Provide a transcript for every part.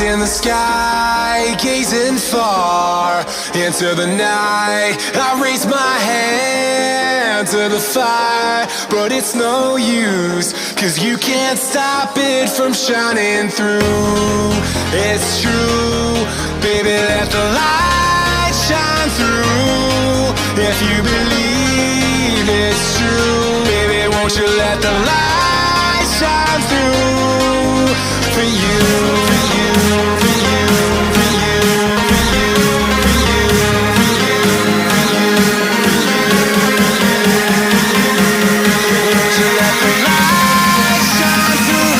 In the sky, gazing far into the night, I raise my hand to the fire, but it's no use, 'cause you can't stop it from shining through. It's true, baby, let the light shine through. If you believe it's true, baby, won't you let the light shine through for you, for you, for you, for you, for you, for you, for you, for you, won't you let the light shine through?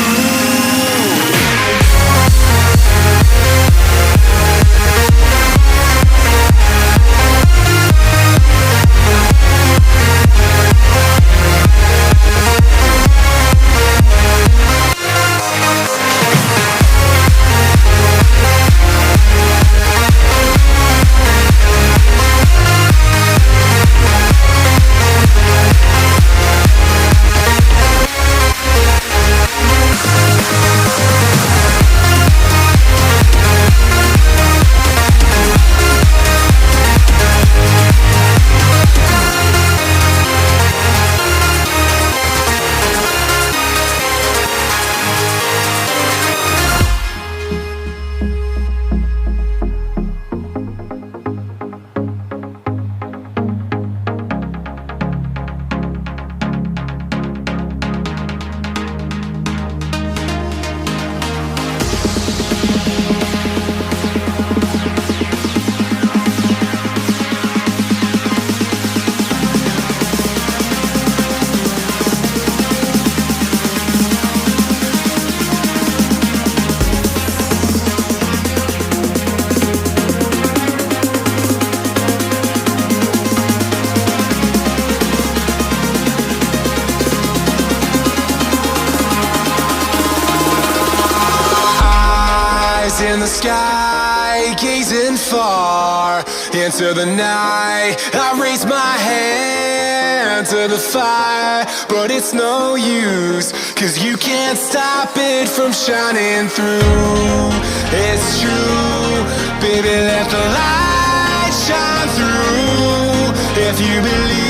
In the sky, gazing far into the night, I raise my hand to the fire, but it's no use, 'cause you can't stop it from shining through. It's true, baby, let the light shine through. If you believe